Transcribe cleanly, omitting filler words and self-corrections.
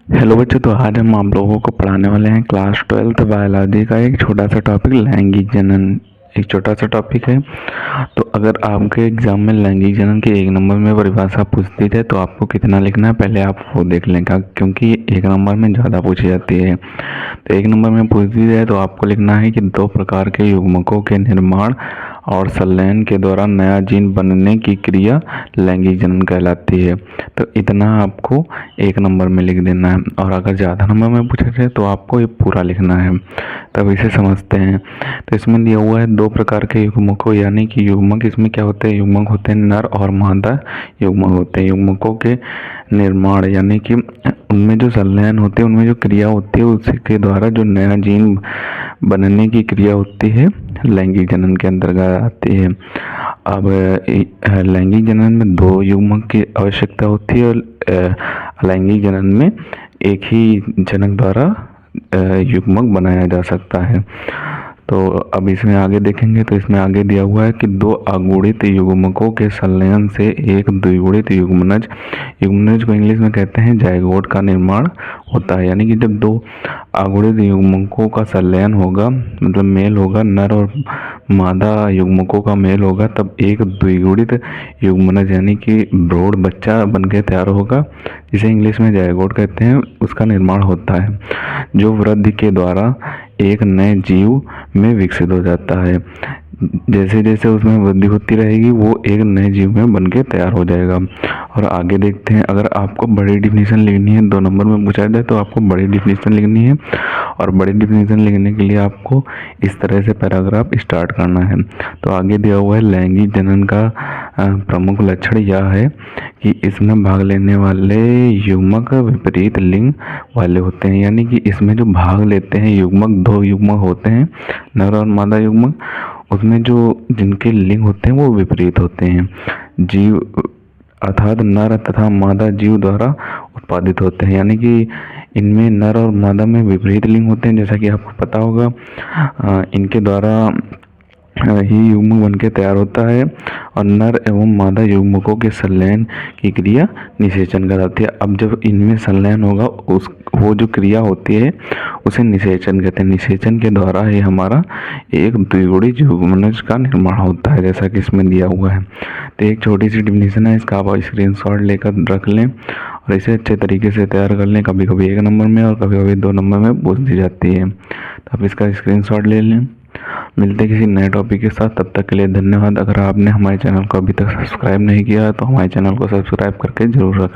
Hello बच्चों, तो आज हम आप लोगों को पढ़ाने वाले हैं क्लास 12th बायोलॉजी का एक छोटा सा टॉपिक लैंगिक जनन। एक छोटा सा टॉपिक है। तो अगर आपके एग्जाम में लैंगिक जनन के 1 नंबर में परिभाषा पूछती है तो आपको कितना लिखना है पहले आप वो देख लें, क्योंकि 1 नंबर में ज़्यादा पूछी जाती है। तो 1 नंबर में पूछती है तो आपको लिखना है कि 2 प्रकार के युग्मकों के निर्माण और संलयन के दौरान नया जीन बनने की क्रिया लैंगिक जनन कहलाती है। तो इतना आपको 1 नंबर में लिख देना है, और अगर ज़्यादा नंबर में पूछे थे तो आपको ये पूरा लिखना है। तब इसे समझते हैं। तो इसमें दिया हुआ है 2 प्रकार के युग्मकों, यानी कि युग्मक इसमें क्या होते हैं, युग्मक होते हैं नर और मादा युग्मक होते हैं। युग्मकों के निर्माण यानी कि उनमें जो संलयन होते हैं, उनमें जो क्रिया होती है उसके द्वारा जो नया जीन बनने की क्रिया होती है लैंगिक जनन के अंतर्गत आती है। अब लैंगिक जनन में 2 युग्मक की आवश्यकता होती है, और अलैंगिक जनन में एक ही जनक द्वारा युग्मक बनाया जा सकता है। तो अब इसमें आगे देखेंगे तो इसमें आगे दिया हुआ है कि 2 अगुणित युग्मकों के संलयन से एक द्विगुणित युग्मनज को इंग्लिश में कहते हैं जायगोट का निर्माण होता है। यानी कि जब 2 अगुणित युग्मकों का संलयन होगा, मतलब मेल होगा, नर और मादा युग्मकों का मेल होगा, तब एक द्विगुणित युग्मनज यानी कि ब्रॉड बच्चा बन के तैयार होगा, जिसे इंग्लिश में जायगोट कहते हैं, उसका निर्माण होता है, जो वृद्धि के द्वारा एक नए जीव में विकसित हो जाता है। जैसे जैसे उसमें वृद्धि होती रहेगी वो एक नए जीव में बन के तैयार हो जाएगा। और आगे देखते हैं, अगर आपको बड़ी डिफिनीशन लिखनी है, 2 नंबर में पूछा जाए तो आपको बड़ी डिफिनीशन लिखनी है, और बड़ी डिफिनीशन लिखने के लिए आपको इस तरह से पैराग्राफ स्टार्ट करना है। तो आगे दिया हुआ है लैंगिक जनन का प्रमुख लक्षण यह है कि इसमें भाग लेने वाले युग्मक विपरीत लिंग वाले होते हैं। यानी कि इसमें जो भाग लेते हैं युग्मक, 2 युग्मक होते हैं, नर और मादा युग्मक, उसमें जो जिनके लिंग होते हैं वो विपरीत होते हैं। जीव अर्थात नर तथा मादा जीव द्वारा उत्पादित होते हैं। यानी कि इनमें नर और मादा में विपरीत लिंग होते हैं, जैसा कि आपको पता होगा। इनके द्वारा ही युग्मक बन के तैयार होता है, और नर एवं मादा युग्मकों के संलयन की क्रिया निषेचन कहलाती है। अब जब इनमें संलयन होगा वो जो क्रिया होती है उसे निषेचन कहते हैं। निषेचन के द्वारा ही हमारा एक द्विगुणित युग्मनज का निर्माण होता है, जैसा कि इसमें दिया हुआ है। तो एक छोटी सी डिफिनीशन है, इसका आप स्क्रीनशॉट लेकर रख लें और इसे अच्छे तरीके से तैयार कर लें। कभी कभी 1 नंबर में और कभी कभी 2 नंबर में पूछ दी जाती है, तो आप इसका स्क्रीनशॉट ले लें। मिलते हैं किसी नए टॉपिक के साथ, तब तक के लिए धन्यवाद। अगर आपने हमारे चैनल को अभी तक सब्सक्राइब नहीं किया तो हमारे चैनल को सब्सक्राइब करके जरूर रखें।